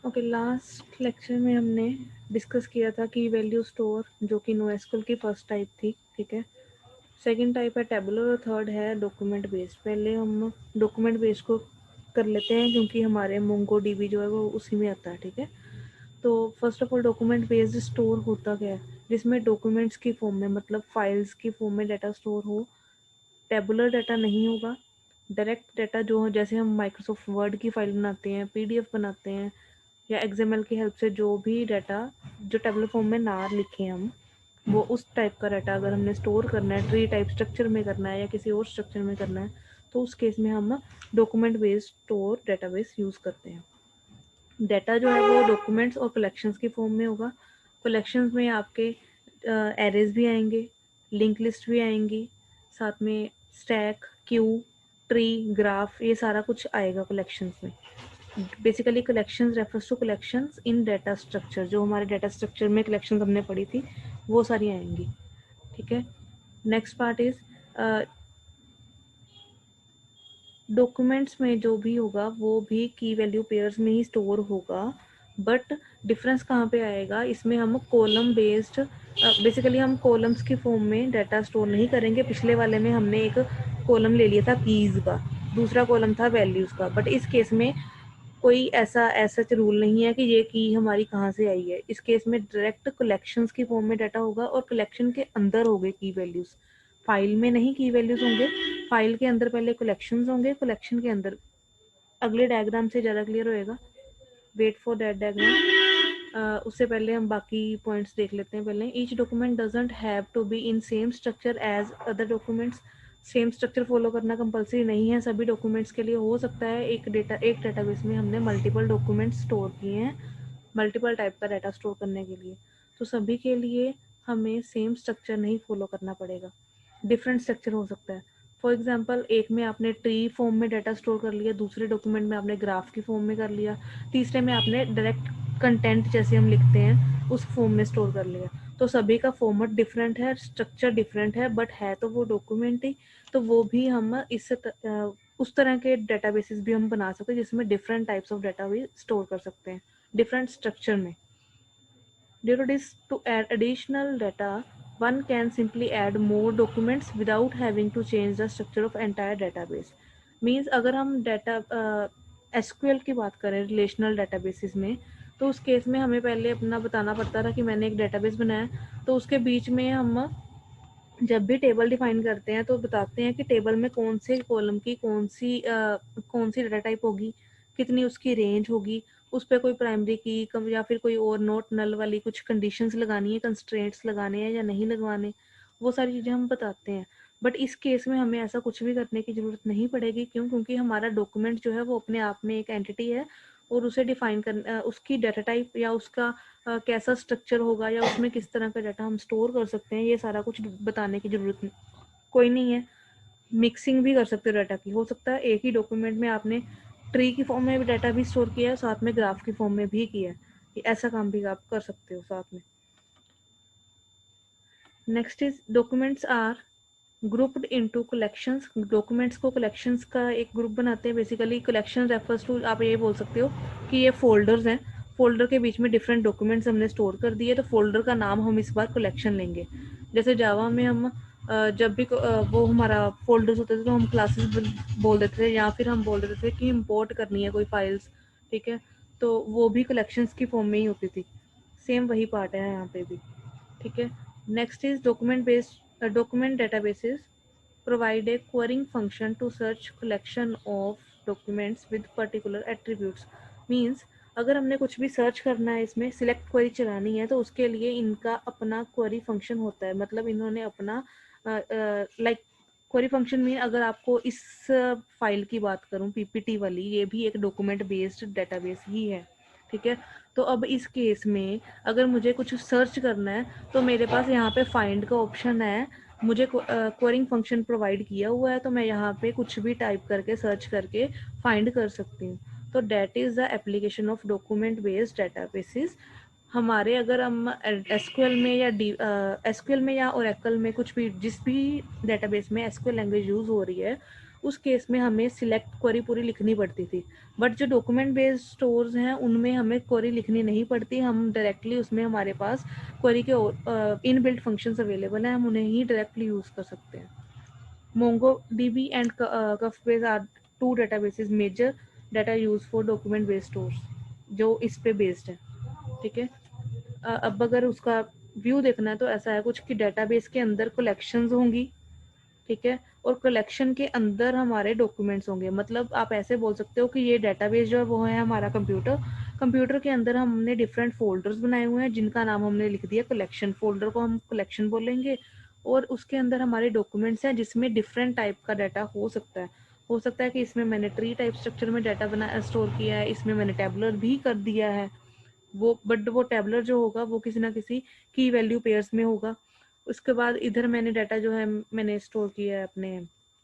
Okay, last lecture में हमने discuss किया था की वैल्यू स्टोर, जो कि NoSQL की फर्स्ट टाइप थी, ठीक है। सेकंड टाइप है टेबुलर और थर्ड है डॉक्यूमेंट बेस्ड। पहले हम डॉक्यूमेंट बेस्ड को कर लेते हैं क्योंकि हमारे MongoDB जो है वो उसी में आता है, ठीक है। तो first of all document based store होता क्या है, जिसमें डॉक्यूमेंट्स की फॉर्म में, मतलब फाइल्स की फॉर्म में डाटा स्टोर हो। टेबुलर डाटा नहीं होगा, डायरेक्ट डाटा जो जैसे हम माइक्रोसॉफ्ट वर्ड की फाइल बनाते हैं, PDF बनाते हैं, या XML की हेल्प से जो भी डाटा जो टेबुलर फॉर्म में ना लिखे हम, वो उस टाइप का डाटा अगर हमने स्टोर करना है, ट्री टाइप स्ट्रक्चर में करना है या किसी और स्ट्रक्चर में करना है, तो उस केस में हम document based store database use करते हैं। डाटा जो है वो डॉक्यूमेंट्स और कलेक्शंस की फॉर्म में होगा। कलेक्शंस में आपके एरेज भी आएंगे, लिंक लिस्ट भी आएंगी, साथ में स्टैक, क्यू, ट्री, ग्राफ, ये सारा कुछ आएगा कलेक्शंस में। Basically collections refers to collections in data structure, जो हमारे डाटा स्ट्रक्चर में कलेक्शंस हमने पढ़ी थी वो सारी आएंगी, ठीक है। नेक्स्ट पार्ट इज डॉक्यूमेंट्स में जो भी होगा वो भी की वैल्यू पेयर्स में ही स्टोर होगा, बट डिफरेंस कहाँ पे आएगा, इसमें हम कॉलम बेस्ड, बेसिकली हम कॉलम्स की फॉर्म में डाटा स्टोर नहीं करेंगे। पिछले वाले में हमने एक कॉलम ले लिया था कीज का, दूसरा कॉलम था वैल्यूज़ का, बट इस केस में कोई ऐसा रूल नहीं है कि ये की हमारी कहाँ से आई है। इस केस में डायरेक्ट कलेक्शंस की फॉर्म में डाटा होगा और कलेक्शन के अंदर होंगे की वैल्यूज, फाइल में नहीं की वैल्यूज होंगे। फाइल के अंदर पहले कलेक्शंस होंगे, कलेक्शन के अंदर, अगले डायग्राम से ज़्यादा क्लियर होएगा, वेट फॉर दैट डायग्राम। उससे पहले हम बाकी पॉइंट्स देख लेते हैं। पहले each document doesn't have to be in same structure as other documents. Same structure follow करना कंपलसरी नहीं है सभी डॉक्यूमेंट्स के लिए। हो सकता है एक डेटाबेस में हमने मल्टीपल डॉक्यूमेंट्स स्टोर किए हैं, मल्टीपल टाइप का डाटा स्टोर करने के लिए, तो सभी के लिए हमें सेम स्ट्रक्चर नहीं फॉलो करना पड़ेगा, डिफरेंट स्ट्रक्चर हो सकता है। फॉर एग्जाम्पल, एक में आपने ट्री फॉर्म में डाटा स्टोर कर लिया, दूसरे डॉक्यूमेंट में आपने ग्राफ की फॉर्म में कर लिया, तीसरे में आपने डायरेक्ट कंटेंट जैसे हम लिखते हैं उस फॉर्म में स्टोर कर लिया। तो सभी का फॉर्मेट डिफरेंट है, स्ट्रक्चर डिफरेंट है, बट है तो वो डॉक्यूमेंट ही। तो वो भी हम उस तरह के डेटाबेसेस भी हम बना सकते हैं जिसमें डिफरेंट टाइप्स ऑफ डाटा भी स्टोर कर सकते हैं डिफरेंट स्ट्रक्चर में। Due to this, to add additional data, one can simply add more documents without having to change the structure of entire database. Means अगर हम डाटा SQL की बात करें रिलेशनल डेटाबेसेस में, तो उस केस में हमें पहले अपना बताना पड़ता था कि मैंने एक डेटाबेस बनाया, तो उसके बीच में हम जब भी टेबल डिफाइन करते हैं तो बताते हैं कि टेबल में कौन से कॉलम की कौन सी डाटा टाइप होगी, कितनी उसकी रेंज होगी, उस पर कोई प्राइमरी की या फिर कोई और नोट नल वाली कुछ कंडीशंस लगानी है, कंस्ट्रेंट्स लगाने हैं या नहीं लगवाने, वो सारी चीज़ें हम बताते हैं। बट इस केस में हमें ऐसा कुछ भी करने की ज़रूरत नहीं पड़ेगी। क्यों? क्योंकि हमारा डॉक्यूमेंट जो है वो अपने आप में एक एंटिटी है, और उसे डिफाइन करना, उसकी डाटा टाइप या उसका कैसा स्ट्रक्चर होगा या उसमें किस तरह का डाटा हम स्टोर कर सकते हैं, ये सारा कुछ बताने की ज़रूरत कोई नहीं है। मिक्सिंग भी कर सकते हो डाटा की। हो सकता है एक ही डॉक्यूमेंट में आपने ट्री की फॉर्म में भी डाटा भी स्टोर किया है, साथ में ग्राफ की फॉर्म में भी किया है। ऐसा काम भी आप कर सकते हो साथ में। Next is documents are grouped into collections. Documents को कलेक्शंस का एक ग्रुप बनाते हैं। बेसिकली कलेक्शन रेफर्स टू, आप ये बोल सकते हो कि ये फोल्डर्स हैं, फोल्डर के बीच में डिफरेंट डॉक्यूमेंट्स हमने स्टोर कर दिए, तो फोल्डर का नाम हम इस बार कलेक्शन लेंगे। जैसे जावा में हम जब भी वो हमारा फोल्डर्स होते थे तो हम क्लासेस बोल देते थे, या फिर हम बोल देते थे कि इम्पोर्ट करनी है कोई फाइल्स, ठीक है, तो वो भी कलेक्शंस की फॉर्म में ही होती थी। सेम वही पार्ट है यहाँ पे भी, ठीक है। Next is document based document databases provide a querying function to search collection of documents with particular attributes. Means अगर हमने कुछ भी सर्च करना है, इसमें सिलेक्ट क्वेरी चलानी है, तो उसके लिए इनका अपना क्वेरी फंक्शन होता है। मतलब इन्होंने अपना लाइक क्वेरी फंक्शन में, अगर आपको इस फाइल की बात करूं पीपीटी वाली, ये भी एक डॉक्यूमेंट बेस्ड डेटाबेस ही है, ठीक है। तो अब इस केस में अगर मुझे कुछ सर्च करना है तो मेरे पास यहाँ पे फाइंड का ऑप्शन है, मुझे क्वेरिंग फंक्शन प्रोवाइड किया हुआ है, तो मैं यहाँ पे कुछ भी टाइप करके सर्च करके फाइंड कर सकती हूँ। तो that is the application of document based databases. हमारे अगर हम एसक्यूएल में या एसक्यूएल में या ओरेकल में कुछ भी, जिस भी डेटाबेस में एसक्यूएल लैंग्वेज यूज़ हो रही है, उस केस में हमें सिलेक्ट क्वेरी पूरी लिखनी पड़ती थी। बट जो डॉक्यूमेंट बेस्ड स्टोर्स हैं उनमें हमें क्वेरी लिखनी नहीं पड़ती, हम डायरेक्टली उसमें हमारे पास क्वेरी के इनबिल्ट फंक्शंस अवेलेबल हैं, हम उन्हें ही डायरेक्टली यूज़ कर सकते हैं। MongoDB and Couchbase are two databases major data used for document based stores जो इस पे बेस्ड है। ठीक है, अब अगर उसका व्यू देखना है तो ऐसा है कुछ कि डेटाबेस के अंदर कलेक्शंस होंगी, ठीक है, और कलेक्शन के अंदर हमारे डॉक्यूमेंट्स होंगे। मतलब आप ऐसे बोल सकते हो कि ये डेटाबेस जो है वो है हमारा कंप्यूटर, कंप्यूटर के अंदर हमने डिफरेंट फोल्डर्स बनाए हुए हैं जिनका नाम हमने लिख दिया कलेक्शन, फोल्डर को हम कलेक्शन बोलेंगे, और उसके अंदर हमारे डॉक्यूमेंट्स हैं जिसमें डिफरेंट टाइप का डाटा हो सकता है। हो सकता है कि इसमें मैंने ट्री टाइप स्ट्रक्चर में डाटा बना स्टोर किया है, इसमें मैंने टेबलर भी कर दिया है, वो बट वो टेबलर जो होगा वो किसी ना किसी की वैल्यू पेयर्स में होगा। उसके बाद इधर मैंने डाटा जो है मैंने स्टोर किया है अपने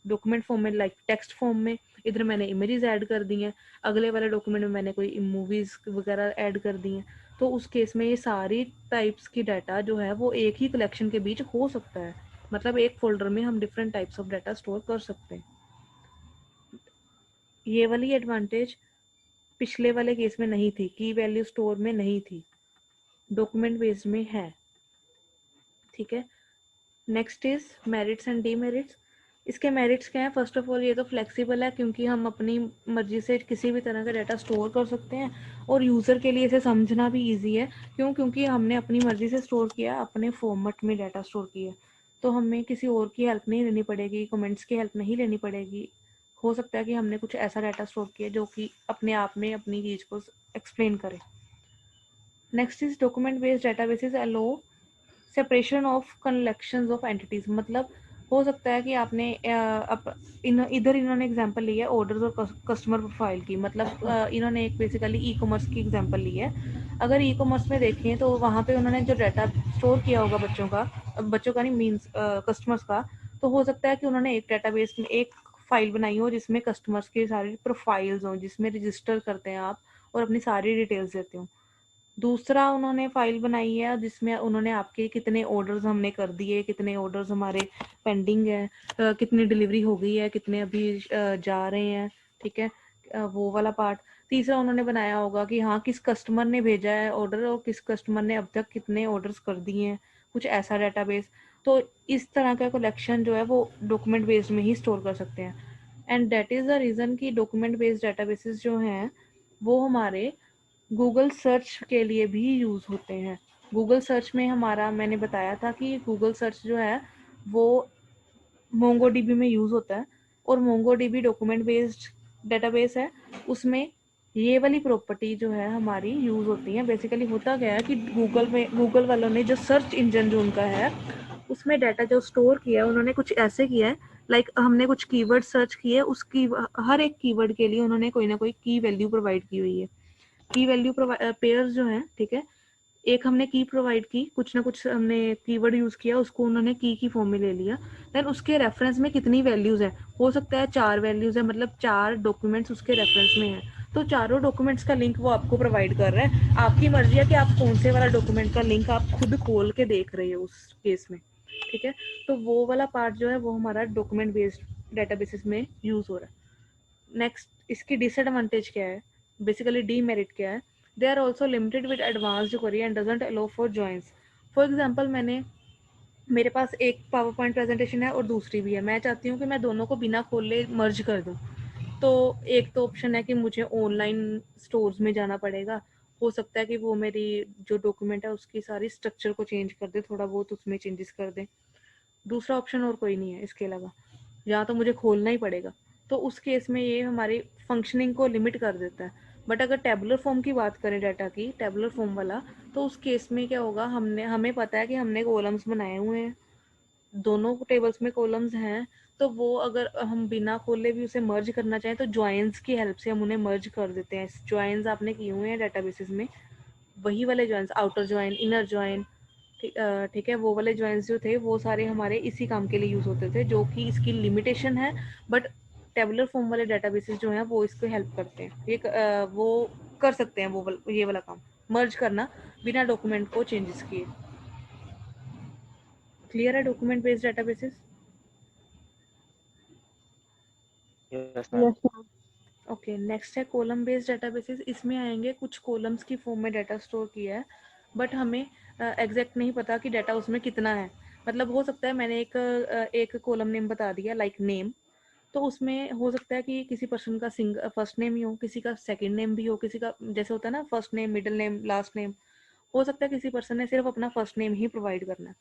डॉक्यूमेंट फॉर्म में, लाइक टेक्स्ट फॉर्म में, इधर मैंने इमेजेस ऐड कर दी हैं, अगले वाले डॉक्यूमेंट में मैंने कोई मूवीज वगैरह ऐड कर दी हैं। तो उस केस में ये सारी टाइप्स की डाटा जो है वो एक ही कलेक्शन के बीच हो सकता है, मतलब एक फोल्डर में हम different types of data store कर सकते हैं। ये वाली एडवांटेज पिछले वाले केस में नहीं थी, की वैल्यू स्टोर में नहीं थी, डॉक्यूमेंट बेस्ड में है। ठीक है, next is merits and demerits. इसके मेरिट्स क्या है? फर्स्ट ऑफ ऑल ये तो फ्लेक्सिबल है क्योंकि हम अपनी मर्जी से किसी भी तरह का डाटा स्टोर कर सकते हैं, और यूज़र के लिए इसे समझना भी ईजी है। क्यों? क्योंकि हमने अपनी मर्जी से स्टोर किया, अपने फॉर्मेट में डाटा स्टोर किया, तो हमें किसी और की हेल्प नहीं लेनी पड़ेगी, कमेंट्स की हेल्प नहीं लेनी पड़ेगी। हो सकता है कि हमने कुछ ऐसा डाटा स्टोर किया जो कि अपने आप में अपनी चीज़ को एक्सप्लेन करे। Next is document based databases allow separation of collections of entities. मतलब हो सकता है कि आपने इधर इन्होंने एग्जांपल ली है ऑर्डर्स और कस्टमर प्रोफाइल की, मतलब इन्होंने एक बेसिकली ई कॉमर्स की एग्जांपल ली है। अगर ई कॉमर्स में देखें तो वहाँ पे उन्होंने जो डाटा स्टोर किया होगा बच्चों का नहीं मीन्स कस्टमर्स का, तो हो सकता है कि उन्होंने एक डेटाबेस में एक फाइल बनाई हो जिसमें कस्टमर्स की सारी प्रोफाइल्स हों, जिसमें रजिस्टर करते हैं आप और अपनी सारी डिटेल्स देते हो। दूसरा उन्होंने फाइल बनाई है जिसमें उन्होंने आपके कितने ऑर्डर्स हमने कर दिए, कितने ऑर्डर्स हमारे पेंडिंग है, कितनी डिलीवरी हो गई है, कितने अभी जा रहे हैं। ठीक है, वो वाला पार्ट। तीसरा उन्होंने बनाया होगा कि हाँ किस कस्टमर ने भेजा है ऑर्डर और किस कस्टमर ने अब तक कितने ऑर्डर्स कर दिए हैं, कुछ ऐसा डाटाबेस। तो इस तरह का कलेक्शन जो है वो डॉक्यूमेंट बेस्ड में ही स्टोर कर सकते हैं। And that is the reason कि डॉक्यूमेंट बेस्ड डाटाबेसेस जो हैं वो हमारे गूगल सर्च के लिए भी यूज़ होते हैं। गूगल सर्च में हमारा मैंने बताया था कि गूगल सर्च जो है वो मोंगोडीबी में यूज़ होता है, और मोंगोडीबी डॉक्यूमेंट बेस्ड डेटाबेस है, उसमें ये वाली प्रॉपर्टी जो है हमारी यूज़ होती है। बेसिकली होता क्या है कि गूगल वालों ने जो सर्च इंजन जो उनका है उसमें डाटा जो स्टोर किया है उन्होंने कुछ ऐसे किया है, लाइक हमने कुछ कीवर्ड सर्च किए, उस की हर एक कीवर्ड के लिए उन्होंने कोई ना कोई की वैल्यू प्रोवाइड की हुई है। की वैल्यू पेयर्स जो है, ठीक है, एक हमने की प्रोवाइड की, कुछ ना कुछ हमने कीवर्ड यूज किया, उसको उन्होंने की फॉर्म में ले लिया, देन उसके रेफरेंस में कितनी वैल्यूज है, हो सकता है 4 वैल्यूज है, मतलब 4 डॉक्यूमेंट्स उसके रेफरेंस में है, तो चारों डॉक्यूमेंट्स का लिंक वो आपको प्रोवाइड कर रहा है। आपकी मर्जी है कि आप कौन से वाला डॉक्यूमेंट का लिंक आप खुद खोल के देख रहे हो उस केस में। ठीक है, तो वो वाला पार्ट जो है वो हमारा डॉक्यूमेंट बेस्ड डेटाबेसिस में यूज हो रहा है। नेक्स्ट इसकी डिसएडवांटेज क्या है, बेसिकली डीमेरिट क्या है? They are also limited with advanced query and doesn't allow for joins. For example मेरे पास एक पावर पॉइंट प्रेजेंटेशन है और दूसरी भी है, मैं चाहती हूँ कि मैं दोनों को बिना खोले मर्ज कर दूँ। तो एक तो ऑप्शन है कि मुझे ऑनलाइन स्टोर्स में जाना पड़ेगा, हो सकता है कि वो मेरी जो डॉक्यूमेंट है उसकी सारी स्ट्रक्चर को चेंज कर दे, थोड़ा बहुत उसमें चेंजेस कर दे। दूसरा ऑप्शन और कोई नहीं है इसके अलावा, या तो मुझे खोलना ही पड़ेगा। तो उस केस में ये हमारी फंक्शनिंग को लिमिट कर देता है। बट अगर टेबुलर फॉर्म की बात करें, डाटा की टेबुलर फॉर्म वाला, तो उस केस में क्या होगा, हमें पता है कि हमने कॉलम्स बनाए हुए हैं, दोनों टेबल्स में कॉलम्स हैं, तो वो अगर हम बिना खोले भी उसे मर्ज करना चाहें तो ज्वाइंस की हेल्प से हम उन्हें मर्ज कर देते हैं। ज्वाइंस आपने किए हुए हैं डेटाबेसेस में, वही वाले joins, outer join, inner join, ठीक है, वो वाले ज्वाइंस जो थे वो सारे हमारे इसी काम के लिए यूज होते थे, जो कि इसकी लिमिटेशन है। बट टेबुलर फॉर्म वाले डेटाबेसेस जो हैं वो इसको हेल्प करते हैं, वो कर सकते हैं ये वाला काम, मर्ज करना बिना डॉक्यूमेंट को चेंजेस किए। क्लियर है document based databases? Yes ma'am. Okay, next है कॉलम बेस्ड डेटाबेसेस। इसमें आएंगे कुछ कॉलम्स की फॉर्म में डाटा स्टोर किया है, बट हमें एग्जैक्ट नहीं पता कि डाटा उसमें कितना है। मतलब हो सकता है मैंने एक कॉलम नेम बता दिया लाइक नेम, तो उसमें हो सकता है कि किसी पर्सन का फर्स्ट नेम ही हो, किसी का सेकंड नेम भी हो, किसी का जैसे होता है ना first name middle name last name. हो सकता है किसी पर्सन ने सिर्फ अपना फर्स्ट नेम ही प्रोवाइड करना है।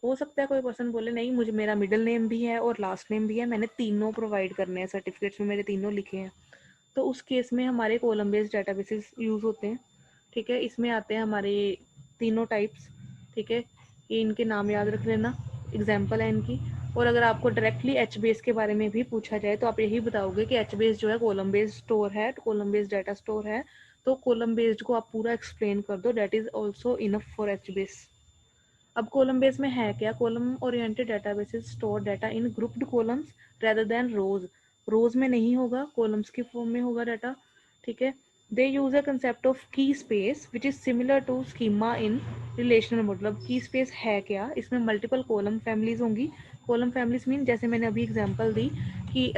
हो सकता है कोई पर्सन बोले नहीं मुझे मेरा मिडिल नेम भी है और लास्ट नेम भी है, मैंने तीनों प्रोवाइड करने हैं, सर्टिफिकेट्स में मेरे तीनों लिखे हैं। तो उस केस में हमारे कॉलम बेस्ड डेटाबेसेस यूज़ होते हैं। ठीक है, इसमें आते हैं हमारे तीनों टाइप्स। ठीक है, ये इनके नाम याद रख लेना, एग्जाम्पल है इनकी। और अगर आपको डायरेक्टली एच बेस के बारे में भी पूछा जाए तो आप यही बताओगे कि एच बेस जो है कॉलम बेस्ड स्टोर है, कॉलम बेस्ड डाटा स्टोर है। तो कॉलम बेस्ड को आप पूरा एक्सप्लेन कर दो, that is also enough for each base. अब कॉलम बेस में है क्या, column oriented databases store data in grouped columns rather than rows. Rows में नहीं होगा, कॉलम्स की फॉर्म में होगा डाटा। ठीक है, they use a concept of key space which is similar to schema in relational model. अब की स्पेस है क्या, इसमें मल्टीपल कॉलम फैमिलीज होंगी। कॉलम फैमिलीज मीन जैसे मैंने अभी एग्जांपल दी कि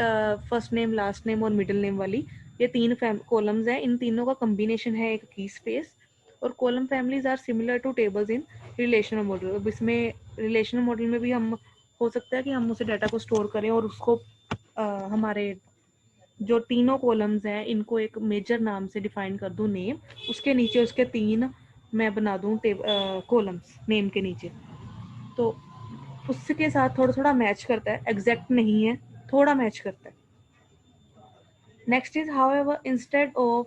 फर्स्ट नेम लास्ट नेम और मिडिल नेम वाली, ये तीन कॉलम्स हैं, इन तीनों का कम्बिनेशन है एक की स्पेस। और column families are similar to tables in relational model. अब इसमें रिलेशनल मॉडल में भी हम हो सकता है कि हम उसे डाटा को स्टोर करें और उसको हमारे जो तीनों कॉलम्स हैं इनको एक मेजर नाम से डिफाइन कर दूं नेम, उसके नीचे उसके तीन मैं बना दूं कॉलम्स नेम के नीचे। तो उसके साथ थोड़ा थोड़ा मैच करता है, एग्जैक्ट नहीं है, थोड़ा मैच करता है। Next is, however, instead of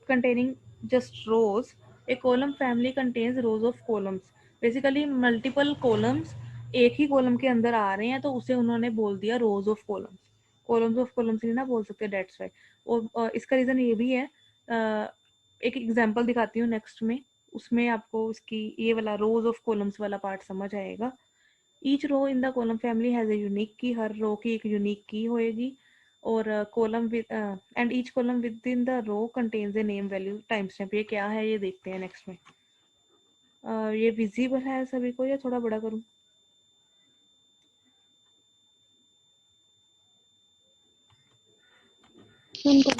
containing just rows, a column family contains rows of columns. Basically, multiple columns एक ही कॉलम के अंदर आ रहे हैं, तो उसे उन्होंने बोल दिया रोज of columns. Columns of columns नहीं ना बोल सकते, डेट्स वाई। और इसका रीजन ये भी है, एक एग्जांपल दिखाती हूँ नेक्स्ट में, उसमें आपको उसकी ये वाला रोज ऑफ कॉलम्स वाला पार्ट समझ आएगा। Each row in the column family has a unique key, हर रो की एक यूनिक की होएगी। और column with and each column with in the row contains a name value time stamp. ये क्या है ये देखते हैं नेक्स्ट में। ये विजिबल है सभी को या थोड़ा बड़ा करूं? ओके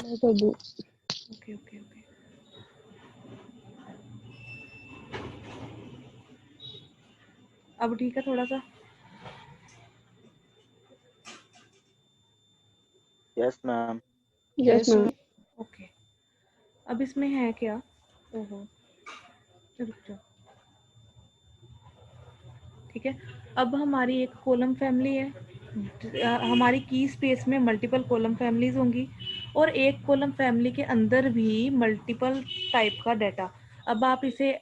ओके ओके, अब ठीक है थोड़ा सा? Yes ma'am. Yes ma'am. Okay, अब इसमें है क्या, ओहो रुक जाओ। ठीक है, अब हमारी एक कॉलम फैमिली है, हमारी की स्पेस में मल्टीपल कॉलम फैमिलीज होंगी, और एक कॉलम फैमिली के अंदर भी मल्टीपल टाइप का डाटा। अब आप इसे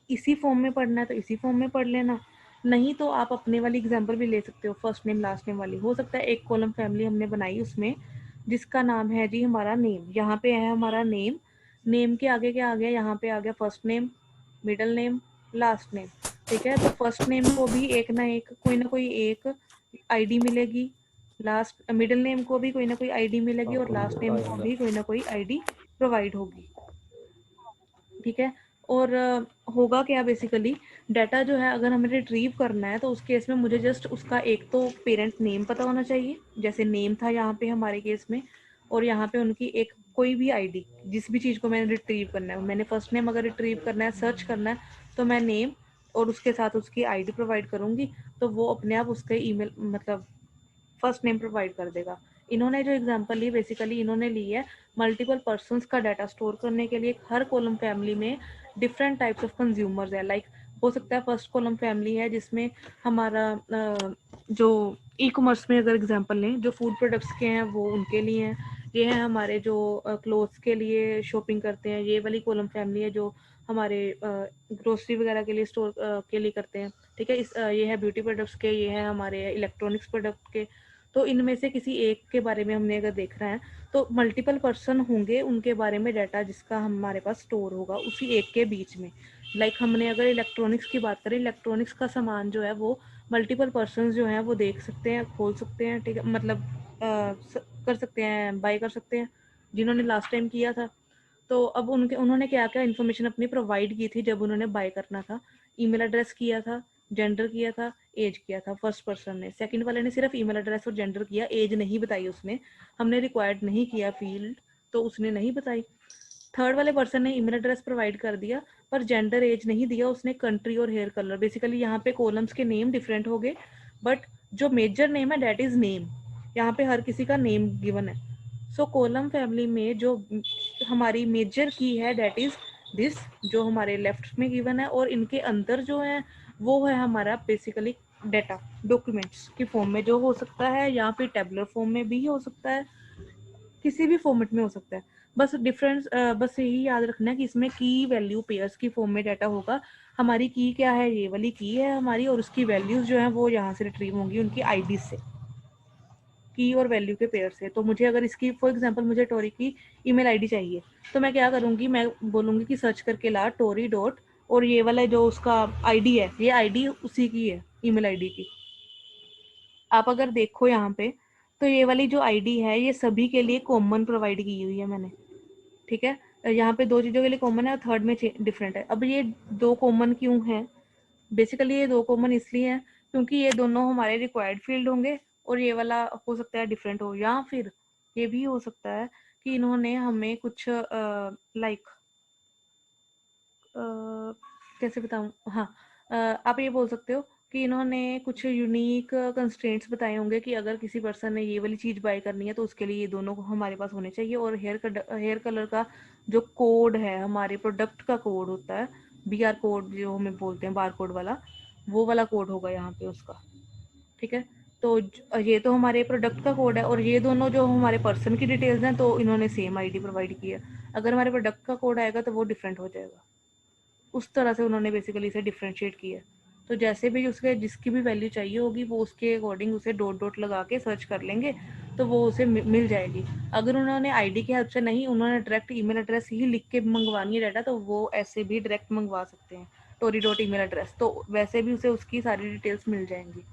इसी फॉर्म में पढ़ना है तो इसी फॉर्म में पढ़ लेना, नहीं तो आप अपने वाली एग्जांपल भी ले सकते हो, फर्स्ट नेम लास्ट नेम वाली। हो सकता है एक कॉलम फैमिली हमने बनाई उसमें जिसका नाम है जी हमारा नेम, यहाँ पे है हमारा नेम, नेम के आगे क्या आ गया, यहाँ पे आ गया first name middle name last name. ठीक है, तो फर्स्ट नेम को भी एक ना कोई एक आईडी मिलेगी, लास्ट मिडिल नेम को भी कोई ना कोई आईडी मिलेगी, और लास्ट नेम को भी कोई ना कोई आईडी प्रोवाइड होगी। ठीक है, और होगा क्या बेसिकली, डाटा जो है अगर हमें रिट्रीव करना है तो उस केस में मुझे जस्ट उसका एक तो पेरेंट नेम पता होना चाहिए, जैसे नेम था यहाँ पे हमारे केस में, और यहाँ पे उनकी एक कोई भी आईडी, जिस भी चीज़ को मैंने रिट्रीव करना है, मैंने फर्स्ट नेम अगर रिट्रीव करना है सर्च करना है तो मैं नेम और उसके साथ उसकी आईडी प्रोवाइड करूँगी, तो वो अपने आप उसके ईमेल मतलब फर्स्ट नेम प्रोवाइड कर देगा। इन्होंने जो एग्जांपल ली बेसिकली इन्होंने ली है मल्टीपल पर्सन्स का डाटा स्टोर करने के लिए। हर कॉलम फैमिली में डिफरेंट टाइप्स ऑफ कंज्यूमर्स है, लाइक हो सकता है फर्स्ट कॉलम फैमिली है जिसमें हमारा जो ई कॉमर्स में अगर एग्जांपल लें जो फूड प्रोडक्ट्स के हैं वो उनके लिए हैं, ये है हमारे जो क्लोथ्स के लिए शॉपिंग करते हैं, ये वाली कॉलम फैमिली है जो हमारे ग्रोसरी वगैरह के लिए स्टोर के लिए करते हैं। ठीक है, ये है ब्यूटी प्रोडक्ट्स के, ये है हमारे इलेक्ट्रॉनिक्स प्रोडक्ट के। तो इनमें से किसी एक के बारे में हमने अगर देख रहा है तो मल्टीपल पर्सन होंगे उनके बारे में डाटा जिसका हमारे पास स्टोर होगा उसी एक के बीच में। लाइक हमने अगर इलेक्ट्रॉनिक्स की बात करें, इलेक्ट्रॉनिक्स का सामान जो है वो मल्टीपल पर्सन जो है वो देख सकते हैं, खोल सकते हैं, ठीक है, मतलब कर सकते हैं, बाय कर सकते हैं, जिन्होंने लास्ट टाइम किया था। तो अब उन्होंने क्या क्या इन्फॉर्मेशन अपनी प्रोवाइड की थी जब उन्होंने बाय करना था, ईमेल एड्रेस किया था, जेंडर किया था, एज किया था फर्स्ट पर्सन ने, सेकंड वाले ने सिर्फ ईमेल एड्रेस और जेंडर किया, एज नहीं बताई उसने, हमने रिक्वायर्ड नहीं किया फील्ड तो उसने नहीं बताई। थर्ड वाले पर्सन ने ईमेल एड्रेस प्रोवाइड कर दिया पर जेंडर एज नहीं दिया उसने, कंट्री और हेयर कलर। बेसिकली यहाँ पे कॉलम्स के नेम डिफरेंट हो गए बट जो मेजर नेम है दैट इज नेम, यहाँ पे हर किसी का नेम गिवन है। सो कॉलम फैमिली में जो हमारी मेजर की है दैट इज दिस, जो हमारे लेफ्ट में गिवन है, और इनके अंदर जो है वो है हमारा बेसिकली डेटा डॉक्यूमेंट्स की फॉर्म में जो हो सकता है, या फिर टेबुलर फॉर्म में भी हो सकता है, किसी भी फॉर्मेट में हो सकता है। बस डिफरेंस बस यही याद रखना है कि इसमें की वैल्यू पेयर्स की फॉर्म में डाटा होगा। हमारी की क्या है, ये वाली की है हमारी, और उसकी वैल्यूज जो है वो यहाँ से रिट्रीव होंगी उनकी आईडी से, की और वैल्यू के पेयर से। तो मुझे अगर इसकी फॉर एग्जांपल मुझे टोरी की ईमेल आईडी चाहिए तो मैं क्या करूँगी, मैं बोलूँगी कि सर्च करके ला टोरी डॉट, और ये वाला जो उसका आईडी है ये आईडी उसी की है ईमेल आईडी की। आप अगर देखो यहाँ पे तो ये वाली जो आईडी है ये सभी के लिए कॉमन प्रोवाइड की हुई है मैंने, ठीक है। यहाँ पे दो चीज़ों के लिए कॉमन है और थर्ड में डिफरेंट है। अब ये दो कॉमन क्यों है, बेसिकली ये दो कॉमन इसलिए हैं क्योंकि ये दोनों हमारे रिक्वायर्ड फील्ड होंगे, और ये वाला हो सकता है डिफरेंट हो, या फिर ये भी हो सकता है कि इन्होंने हमें कुछ लाइक कैसे बताऊँ, हाँ आप ये बोल सकते हो कि इन्होंने कुछ यूनिक कंस्ट्रेंट्स बताए होंगे कि अगर किसी पर्सन ने ये वाली चीज़ बाय करनी है तो उसके लिए ये दोनों हमारे पास होने चाहिए। और हेयर कलर का जो कोड है हमारे प्रोडक्ट का कोड होता है, BR कोड जो हमें बोलते हैं बार कोड वाला, वो वाला कोड होगा यहाँ पे उसका, ठीक है। तो ये तो हमारे प्रोडक्ट का कोड है, और ये दोनों जो हमारे पर्सन की डिटेल्स हैं तो इन्होंने सेम आईडी प्रोवाइड की है। अगर हमारे प्रोडक्ट का कोड आएगा तो वो डिफरेंट हो जाएगा, उस तरह से उन्होंने बेसिकली इसे डिफ्रेंशिएट किया। तो जैसे भी उसके जिसकी भी वैल्यू चाहिए होगी वो उसके अकॉर्डिंग उसे डॉट डॉट लगा के सर्च कर लेंगे तो वो उसे मिल जाएगी। अगर उन्होंने आईडी की हेल्प से नहीं, उन्होंने डायरेक्ट ईमेल एड्रेस ही लिख के मंगवानी है डाटा, तो वो ऐसे भी डायरेक्ट मंगवा सकते हैं टोरी डॉट ईमेल एड्रेस, तो वैसे भी उसे उसकी सारी डिटेल्स मिल जाएंगी।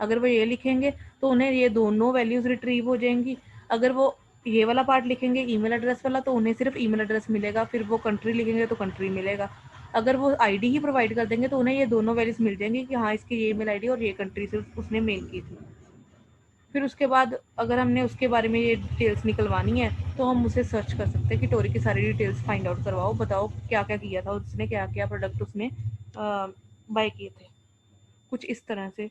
अगर वो ये लिखेंगे तो उन्हें ये दोनों वैल्यूज रिट्रीव हो जाएंगी। अगर वो ये वाला पार्ट लिखेंगे ईमेल एड्रेस वाला तो उन्हें सिर्फ ईमेल एड्रेस मिलेगा, फिर वो कंट्री लिखेंगे तो कंट्री मिलेगा। अगर वो आईडी ही प्रोवाइड कर देंगे तो उन्हें ये दोनों वैल्यूज मिल जाएंगी कि हाँ इसकी ये ईमेल आईडी और ये कंट्री से उसने मेल की थी। फिर उसके बाद अगर हमने उसके बारे में ये डिटेल्स निकलवानी है तो हम उसे सर्च कर सकते हैं कि टोरी की सारी डिटेल्स फाइंड आउट करवाओ, बताओ क्या क्या किया था उसने, क्या क्या प्रोडक्ट उसने बाय किए थे। कुछ इस तरह से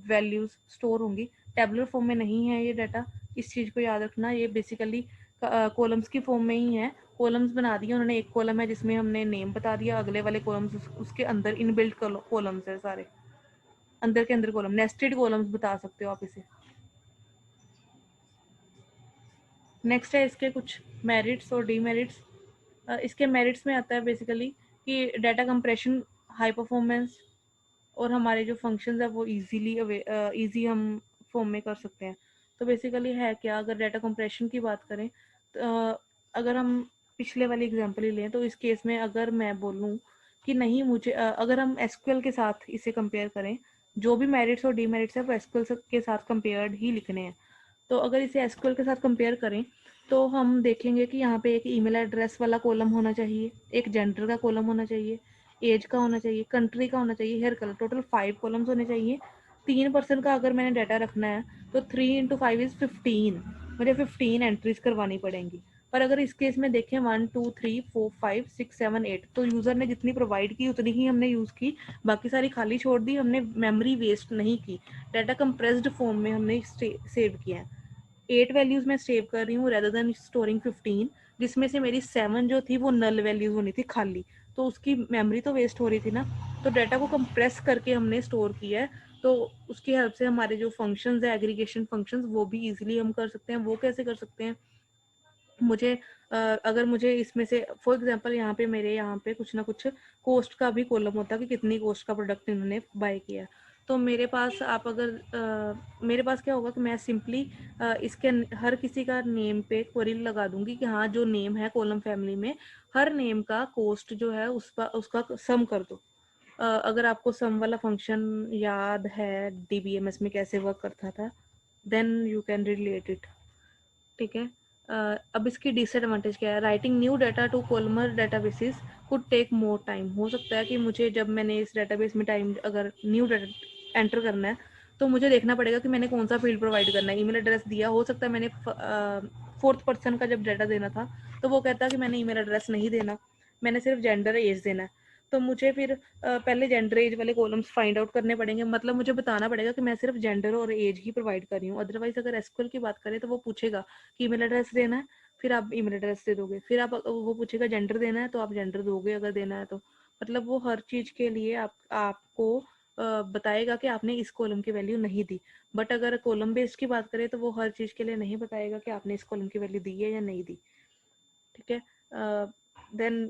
वैल्यूज स्टोर होंगी। टेबुलर फॉर्म में नहीं है ये डाटा, इस चीज़ को याद रखना। ये बेसिकली कॉलम्स की फॉर्म में ही है, कॉलम्स बना दिए उन्होंने। एक कॉलम है जिसमें हमने नेम बता दिया, अगले वाले कॉलम्स उसके अंदर इनबिल्ट कॉलम्स है सारे, अंदर के अंदर कॉलम, नेस्टेड कॉलम्स बता सकते हो आप इसे। नेक्स्ट है इसके कुछ मेरिट्स और डीमेरिट्स। इसके मेरिट्स में आता है बेसिकली कि डाटा कंप्रेशन, हाई परफॉर्मेंस, और हमारे जो फंक्शंस है वो इजी हम फॉर्म में कर सकते हैं। तो बेसिकली है क्या, अगर डाटा कंप्रेशन की बात करें तो अगर हम पिछले वाली एग्जांपल ही लें तो इस केस में अगर मैं बोलूँ कि नहीं मुझे अगर हम एसक्यूएल के साथ इसे कंपेयर करें, जो भी मेरिट्स और डीमेरिट्स है वो एसक्यूएल के साथ कंपेयर्ड ही लिखने हैं। तो अगर इसे एसक्यूएल के साथ कंपेयर करें तो हम देखेंगे कि यहाँ पे एक ईमेल एड्रेस वाला कॉलम होना चाहिए, एक जेंडर का कॉलम होना चाहिए, एज का होना चाहिए, कंट्री का होना चाहिए, हेयर कलर, टोटल 5 कॉलम्स होने चाहिए। 3% का अगर मैंने डाटा रखना है तो 3 × 5 = 15, मुझे 15 एंट्रीज करवानी पड़ेंगी। पर अगर इस केस में देखें 1 2 3 4 5 6 7 8, तो यूज़र ने जितनी प्रोवाइड की उतनी ही हमने यूज़ की, बाकी सारी खाली छोड़ दी, हमने मेमोरी वेस्ट नहीं की, डाटा कंप्रेस्ड फॉर्म में हमने सेव किया है। 8 वैल्यूज मैं सेव कर रही हूँ रेदर देन स्टोरिंग 15, जिसमें से मेरी 7 जो थी वो नल वैल्यूज होनी थी खाली, तो उसकी मेमोरी तो वेस्ट हो रही थी ना। तो डाटा को कंप्रेस करके हमने स्टोर किया है, तो उसकी हेल्प से हमारे जो फंक्शंस है एग्रीगेशन फंक्शंस वो भी इजीली हम कर सकते हैं। वो कैसे कर सकते हैं, मुझे अगर मुझे इसमें से फॉर एग्जांपल यहाँ पे मेरे यहाँ पे कुछ ना कुछ कॉस्ट का भी कॉलम होता है कि कितनी कॉस्ट का प्रोडक्ट इन्होंने बाय किया, तो मेरे पास आप अगर मेरे पास क्या होगा कि मैं सिंपली इसके हर किसी का नेम पे क्वेरी लगा दूंगी कि हाँ जो नेम है कॉलम फैमिली में हर नेम का कॉस्ट जो है उसका सम कर दो। अगर आपको सम वाला फंक्शन याद है DBMS में कैसे वर्क करता था then you can relate it, ठीक है। अब इसकी डिसएडवांटेज क्या है, writing new data to columnar databases could take more time. हो सकता है कि मुझे जब मैंने इस डेटाबेस में टाइम अगर न्यू डाटा एंटर करना है तो मुझे देखना पड़ेगा कि मैंने कौन सा फील्ड प्रोवाइड करना है। ईमेल एड्रेस दिया, हो सकता है मैंने फोर्थ पर्सन का जब डाटा देना था तो वो कहता है कि मैंने ईमेल एड्रेस नहीं देना, मैंने सिर्फ जेंडर एज देना है। तो मुझे फिर पहले जेंडर एज वाले कॉलम्स फाइंड आउट करने पड़ेंगे, मतलब मुझे बताना पड़ेगा कि मैं सिर्फ जेंडर और एज ही प्रोवाइड कर रही हूँ। अदरवाइज अगर एसक्यूएल की बात करें तो वो पूछेगा कि ईमेल एड्रेस देना है, फिर आप ईमेल एड्रेस दे दोगे, फिर आप वो पूछेगा जेंडर देना है तो आप जेंडर दोगे अगर देना है तो। मतलब वो हर चीज के लिए आपको बताएगा कि आपने इस कॉलम की वैल्यू नहीं दी। बट अगर कॉलम बेस्ड की बात करें तो वो हर चीज के लिए नहीं बताएगा कि आपने इस कॉलम की वैल्यू दी है या नहीं दी। ठीक है, then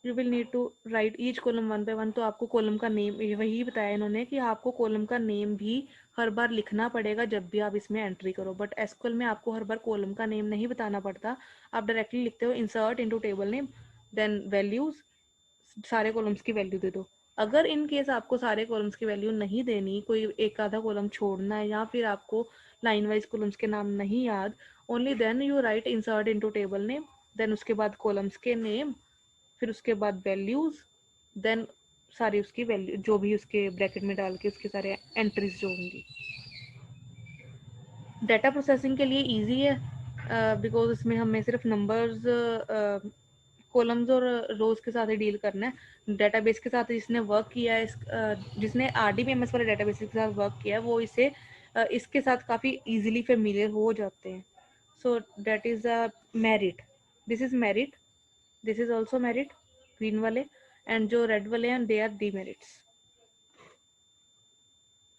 you will need to write each column one by one. तो आपको कॉलम का नेम, वही बताया इन्होंने कि आपको कॉलम का नेम भी हर बार लिखना पड़ेगा जब भी आप इसमें एंट्री करो। बट एसक्यूएल में आपको हर बार कॉलम का नेम नहीं बताना पड़ता, आप डायरेक्टली लिखते हो insert into table name then values, सारे कॉलम्स की वैल्यू दे दो। अगर इन केस आपको सारे कॉलम्स की वैल्यू नहीं देनी, कोई एक आधा कॉलम छोड़ना है या फिर आपको लाइन वाइज कॉलम्स के नाम नहीं याद, only then you write insert into table name, then उसके बाद कॉलम्स के नेम, फिर उसके बाद वैल्यूज, देन सारी उसकी वैल्यू जो भी उसके ब्रैकेट में डाल के उसके सारे एंट्रीज जो होंगी। डाटा प्रोसेसिंग के लिए इजी है बिकॉज इसमें हमें सिर्फ नंबर्स, कॉलम्स और रोज के साथ ही डील करना है। डेटाबेस के साथ जिसने वर्क किया है, जिसने आरडीबीएमएस वाले डेटाबेस के साथ वर्क किया है वो इसे इसके साथ काफ़ी इजीली फेमिलियर हो जाते हैं। So that is a merit, this is merit, this is also merit, green वाले, एंड जो रेड वाले हैं दे आर डीमेरिट्स।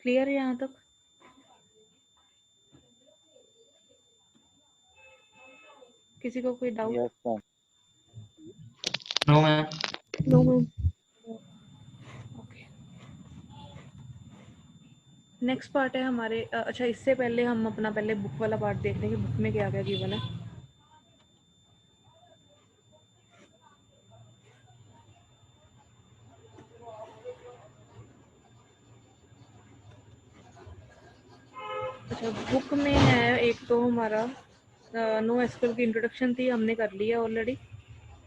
क्लियर है यहाँ तक? किसी को कोई doubt? Yes ma'am. No ma'am. No ma'am. Okay, next part है हमारे अच्छा इससे पहले हम अपना पहले बुक वाला पार्ट देख लें कि बुक में क्या क्या गिवन है। अच्छा, बुक में है एक तो हमारा नो एसक्यूएल की इंट्रोडक्शन थी, हमने कर लिया ऑलरेडी।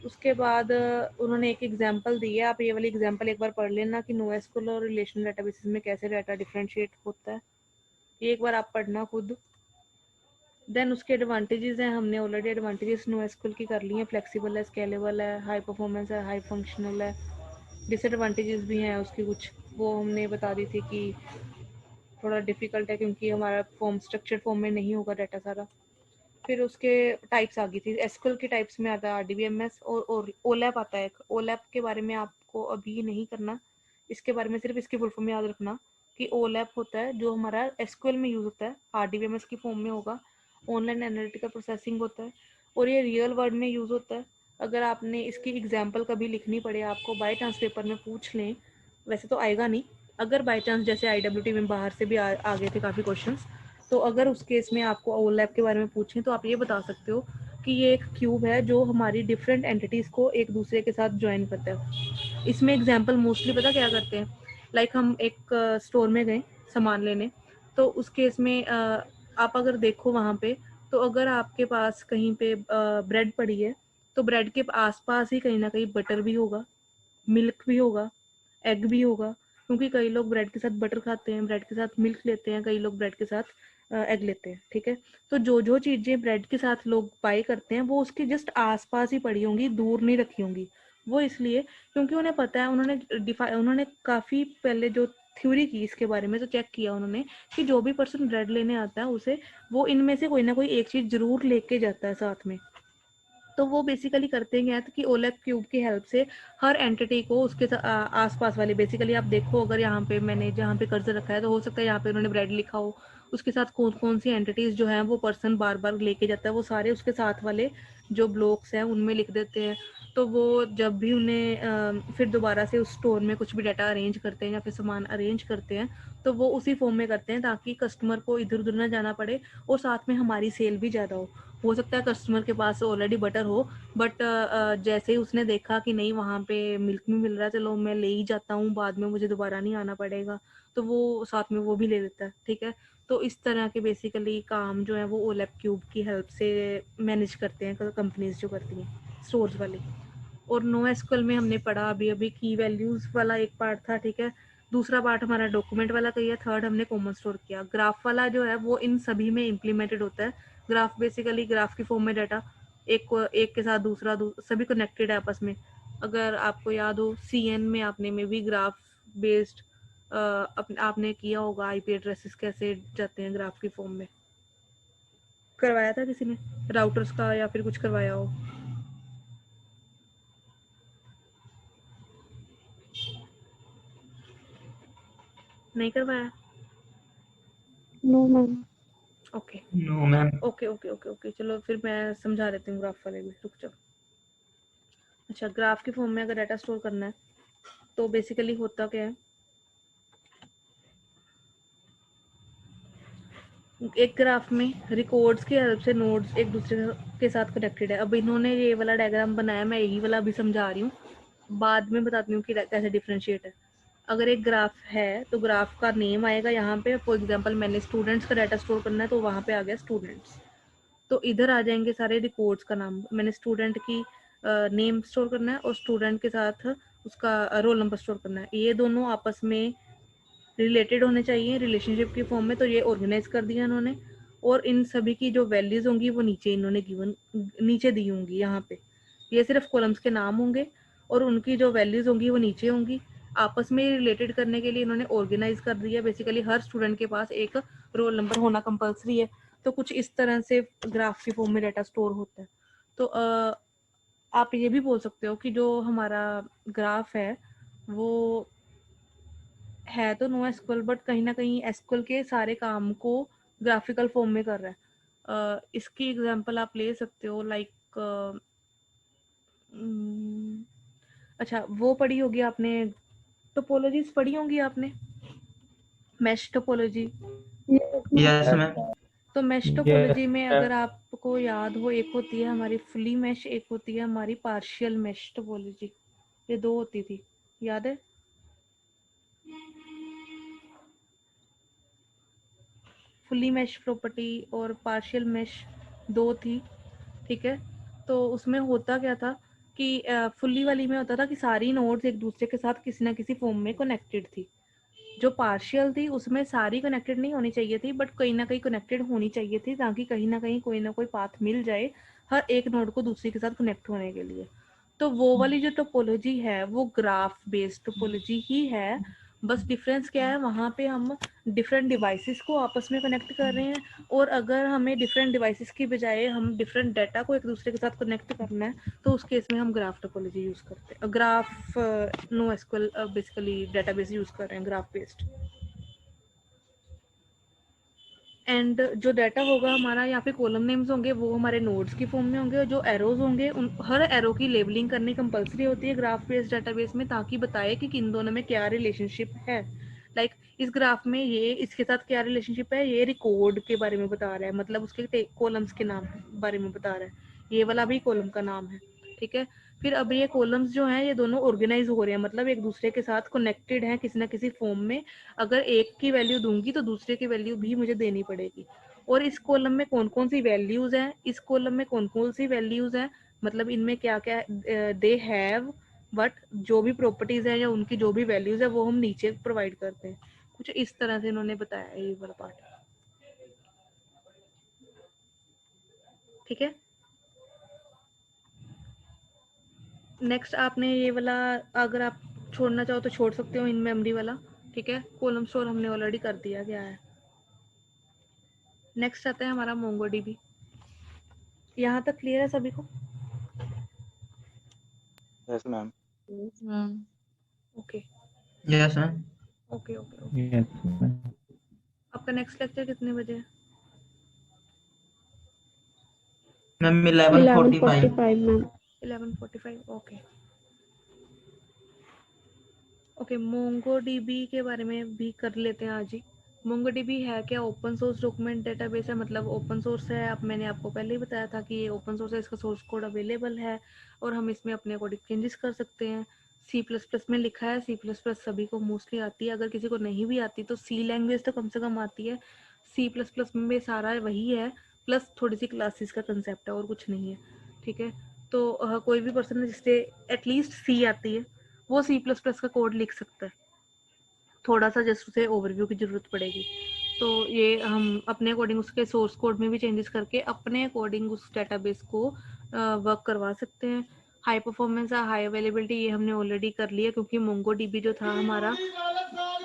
उसके बाद उन्होंने एक एग्जांपल दी है, आप ये वाली एग्जांपल एक बार पढ़ लेना कि नो एसक्यूएल और रिलेशनल डेटाबेसेस में कैसे डाटा डिफरेंशिएट होता है, ये एक बार आप पढ़ना खुद। देन उसके एडवांटेजेस हैं, हमने ऑलरेडी एडवांटेजेस नो एसक्यूएल की कर ली हैं, फ्लेक्सिबल है, स्केलेबल है, हाई परफॉर्मेंस है, हाई फंक्शनल है। डिसएडवांटेजेस भी हैं उसकी कुछ, वो हमने बता दी थी कि थोड़ा डिफिकल्ट है क्योंकि हमारा फॉर्म स्ट्रक्चर्ड फॉर्म में नहीं होगा डाटा सारा। फिर उसके टाइप्स आ गई थी, एसक्यूएल के टाइप्स में आता है आरडीबीएमएस और ओलैप आता है। ओलैप के बारे में आपको अभी नहीं करना, इसके बारे में सिर्फ इसकी फुल फॉर्म याद रखना कि ओलैप होता है जो हमारा एसक्यूएल में यूज होता है, आरडीबीएमएस की फॉर्म में होगा, ऑनलाइन एनालिटिकल प्रोसेसिंग होता है और ये रियल वर्ल्ड में यूज होता है। अगर आपने इसकी एग्जाम्पल कभी लिखनी पड़े आपको, बाई चांस पेपर में पूछ लें, वैसे तो आएगा नहीं, अगर बाई चांस जैसे आईडब्ल्यूटी में बाहर से भी आ गए थे काफ़ी क्वेश्चंस, तो अगर उस केस में आपको ओवरलैप के बारे में पूछें तो आप ये बता सकते हो कि ये एक क्यूब है जो हमारी डिफरेंट एंटिटीज़ को एक दूसरे के साथ ज्वाइन करता है। इसमें एग्जांपल मोस्टली पता क्या करते हैं, लाइक हम एक स्टोर में गए सामान लेने, तो उस केस में आप अगर देखो वहाँ पे, तो अगर आपके पास कहीं पे ब्रेड पड़ी है तो ब्रेड के आसपास ही कहीं ना कहीं बटर भी होगा, मिल्क भी होगा, एग भी होगा, क्योंकि कई लोग ब्रेड के साथ बटर खाते हैं, ब्रेड के साथ मिल्क लेते हैं, कई लोग ब्रेड के साथ एग लेते हैं। ठीक है, तो जो जो चीज़ें ब्रेड के साथ लोग बाई करते हैं वो उसके जस्ट आसपास ही पड़ी होंगी, दूर नहीं रखी होंगी। वो इसलिए क्योंकि उन्हें पता है, उन्होंने काफ़ी पहले जो थ्योरी की इसके बारे में, तो चेक किया उन्होंने कि जो भी पर्सन ब्रेड लेने आता है उसे वो इनमें से कोई ना कोई एक चीज़ जरूर लेके जाता है साथ में। तो वो बेसिकली करते हैं कि ओलेफ क्यूब की हेल्प से हर एंटिटी को उसके आसपास वाले, बेसिकली आप देखो अगर यहाँ पे मैंने जहाँ पे कर्सर रखा है तो हो सकता है यहाँ पे उन्होंने ब्रेड लिखा हो, उसके साथ कौन कौन सी एंटिटीज जो हैं वो पर्सन बार बार लेके जाता है, वो सारे उसके साथ वाले जो ब्लॉक्स हैं उनमें लिख देते हैं। तो वो जब भी उन्हें फिर दोबारा से उस स्टोर में कुछ भी डाटा अरेंज करते हैं या फिर सामान अरेंज करते हैं तो वो उसी फॉर्म में करते हैं ताकि कस्टमर को इधर उधर ना जाना पड़े और साथ में हमारी सेल भी ज़्यादा हो सकता है कस्टमर के पास ऑलरेडी बटर हो, बट जैसे ही उसने देखा कि नहीं वहाँ पे मिल्क भी मिल रहा है, चलो मैं ले ही जाता हूँ, बाद में मुझे दोबारा नहीं आना पड़ेगा, तो वो साथ में वो भी ले लेता है। ठीक है, तो इस तरह के बेसिकली काम जो है वो ओलैप क्यूब की हेल्प से मैनेज करते हैं कंपनीज जो करती हैं, स्टोर्स वाली। और नो एसक्यूएल में हमने पढ़ा अभी की वैल्यूज वाला एक पार्ट था, ठीक है। दूसरा पार्ट हमारा डॉक्यूमेंट वाला किया, थर्ड हमने कॉमन स्टोर किया। ग्राफ वाला जो है वो इन सभी में इम्प्लीमेंटेड होता है। ग्राफ बेसिकली ग्राफ की फॉर्म में डाटा एक के साथ दूसरा सभी कनेक्टेड है आपस में। अगर आपको याद हो CN में आपने में भी ग्राफ बेस्ड आपने किया होगा, आईपी एड्रेसेस कैसे जाते हैं ग्राफ की फॉर्म में, करवाया था किसी ने राउटर्स का या फिर कुछ करवाया हो? नहीं करवाया? No ma'am. Okay No, ma'am. Okay okay okay okay, चलो फिर मैं समझा देती हूँ ग्राफ वाले भी, रुक जाओ। अच्छा, ग्राफ की फॉर्म में अगर डाटा स्टोर करना है तो बेसिकली होता क्या है, एक ग्राफ में रिकॉर्ड्स की हेल्प से नोड्स एक दूसरे के साथ कनेक्टेड है। अब इन्होंने ये वाला डायग्राम बनाया, मैं यही वाला अभी समझा रही हूँ, बाद में बताती हूँ कि कैसे डिफरेंशिएट है। अगर एक ग्राफ है तो ग्राफ का नेम आएगा यहाँ पे, फॉर एग्जांपल मैंने स्टूडेंट्स का डाटा स्टोर करना है तो वहाँ पे आ गया स्टूडेंट्स, तो इधर आ जाएंगे सारे रिकॉर्ड्स का नाम। मैंने स्टूडेंट की नेम स्टोर करना है और स्टूडेंट के साथ उसका रोल नंबर स्टोर करना है, ये दोनों आपस में रिलेटेड होने चाहिए रिलेशनशिप की फॉर्म में, तो ये ऑर्गेनाइज कर दिया इन्होंने। और इन सभी की जो वैल्यूज होंगी वो नीचे इन्होंने गिवन नीचे दी होंगी यहाँ पे, ये सिर्फ कॉलम्स के नाम होंगे और उनकी जो वैल्यूज होंगी वो नीचे होंगी। आपस में रिलेटेड करने के लिए इन्होंने ऑर्गेनाइज कर दिया। बेसिकली हर स्टूडेंट के पास एक रोल नंबर होना कंपलसरी है, तो कुछ इस तरह से ग्राफ की फॉर्म में डाटा स्टोर होता है। तो आप ये भी बोल सकते हो कि जो हमारा ग्राफ है वो है तो नो एसक्यूएल, बट कहीं ना कहीं एसक्यूएल के सारे काम को ग्राफिकल फॉर्म में कर रहा है। इसकी एग्जांपल आप ले सकते हो, लाइक अच्छा वो पढ़ी होगी आपने, टोपोलॉजीज पढ़ी होंगी आपने, मैश टोपोलॉजी। Yes, ma'am. तो मैश टोपोलॉजी में अगर आपको याद हो, एक होती है हमारी फुली मैश, एक होती है हमारी पार्शियल मैश टोपोलॉजी, ये दो होती थी, याद है? फुली मैश प्रॉपर्टी और पार्शियल मैश दो थी, ठीक है। तो उसमें होता क्या था कि फुली वाली में होता था कि सारी नोड्स एक दूसरे के साथ किसी ना किसी फॉर्म में कनेक्टेड थी। जो पार्शियल थी उसमें सारी कनेक्टेड नहीं होनी चाहिए थी, बट कहीं ना कहीं कनेक्टेड होनी चाहिए थी, ताकि कहीं ना कोई पाथ मिल जाए हर एक नोड को दूसरे के साथ कनेक्ट होने के लिए। तो वो वाली जो टोपोलॉजी है वो ग्राफ बेस्ड टोपोलॉजी ही है, बस डिफरेंस क्या है, वहाँ पे हम डिफरेंट डिवाइसेस को आपस में कनेक्ट कर रहे हैं, और अगर हमें डिफरेंट डिवाइसेस की बजाय हम डिफरेंट डाटा को एक दूसरे के साथ कनेक्ट करना है तो उस केस में हम ग्राफ टोपोलॉजी यूज़ करते हैं। Graph no SQL basically database use कर रहे हैं ग्राफ बेस्ड। एंड जो डाटा होगा हमारा, यहाँ पे कॉलम नेम्स होंगे वो हमारे नोड्स की फॉर्म में होंगे, और जो एरोज होंगे उन हर एरो की लेबलिंग करनी कंपलसरी होती है ग्राफ बेस्ड डाटाबेस में, ताकि बताए कि किन दोनों में क्या रिलेशनशिप है। लाइक इस ग्राफ में ये इसके साथ क्या रिलेशनशिप है, ये रिकॉर्ड के बारे में बता रहा है, मतलब उसके कॉलम्स के नाम बारे में बता रहा है, ये वाला भी कॉलम का नाम है, ठीक है। फिर अब ये कॉलम्स जो हैं ये दोनों ऑर्गेनाइज हो रहे हैं, मतलब एक दूसरे के साथ कनेक्टेड हैं किसी ना किसी फॉर्म में। अगर एक की वैल्यू दूंगी तो दूसरे की वैल्यू भी मुझे देनी पड़ेगी। और इस कॉलम में कौन कौन सी वैल्यूज हैं, इस कॉलम में कौन कौन सी वैल्यूज हैं, मतलब इनमें क्या क्या दे हैव, बट जो भी प्रॉपर्टीज है या उनकी जो भी वैल्यूज है वो हम नीचे प्रोवाइड करते हैं। कुछ इस तरह से इन्होंने बताया है ये वाला पार्ट, ठीक है। नेक्स्ट आपने ये वाला, अगर आप छोड़ना चाहो तो छोड़ सकते हो, इन मेमोरी वाला, ठीक है। कॉलम स्टोर हमने ऑलरेडी कर दिया गया है। नेक्स्ट आता है हमारा मोंगोडीबी। यहाँ तक क्लियर है सभी को? Yes ma'am. Okay Yes, ma'am. Okay okay okay. Yes, ma'am. आपका नेक्स्ट लेक्चर कितने बजे है? Ma'am, 11:45. 11:45 ma'am. 11:45, okay okay. MongoDB के बारे में भी कर लेते हैं आज ही। मोंगोडीबी है क्या? ओपन सोर्स डॉक्यूमेंट डेटाबेस है, मतलब ओपन सोर्स है। अब मैंने आपको पहले ही बताया था कि ये ओपन सोर्स है, इसका सोर्स कोड अवेलेबल है और हम इसमें अपने अकॉर्डिंग चेंजेस कर सकते हैं। C++ में लिखा है, C++ सभी को मोस्टली आती है, अगर किसी को नहीं भी आती तो सी लैंग्वेज तो कम से कम आती है। C++ में सारा वही है, प्लस थोड़ी सी क्लासेस का कंसेप्ट है और कुछ नहीं है, ठीक है। तो कोई भी पर्सन जिससे एटलीस्ट सी आती है वो C++ का कोड लिख सकता है, थोड़ा सा जस्ट उसे ओवरव्यू की ज़रूरत पड़ेगी। तो ये हम अपने अकॉर्डिंग उसके सोर्स कोड में भी चेंजेस करके अपने अकॉर्डिंग उस डेटाबेस को वर्क करवा सकते हैं। हाई परफॉर्मेंस या हाई अवेलेबिलिटी ये हमने ऑलरेडी कर लिया, क्योंकि MongoDB जो था हमारा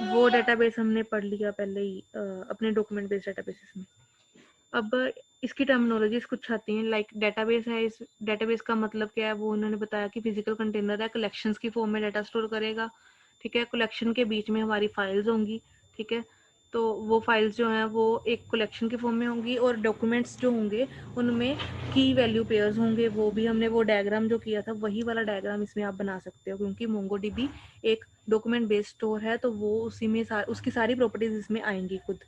वो डेटाबेस हमने पढ़ लिया पहले ही अपने डॉक्यूमेंट बेस्ड डेटाबेसेस में। अब इसकी टर्मिनोलॉजीज कुछ आती हैं, लाइक डेटाबेस है, इस डेटाबेस का मतलब क्या है वो उन्होंने बताया कि फिजिकल कंटेनर है, कलेक्शंस की फॉर्म में डाटा स्टोर करेगा, ठीक है। कलेक्शन के बीच में हमारी फाइल्स होंगी, ठीक है। तो वो फाइल्स जो हैं वो एक कलेक्शन के फॉर्म में होंगी, और डॉक्यूमेंट्स जो होंगे उनमें की वैल्यू पेयर्स होंगे। वो भी हमने वो डायग्राम जो किया था वही वाला डायग्राम इसमें आप बना सकते हो, क्योंकि MongoDB एक डॉक्यूमेंट बेस्ड स्टोर है, तो वो उसी में उसकी सारी प्रॉपर्टीज इसमें आएंगी खुद।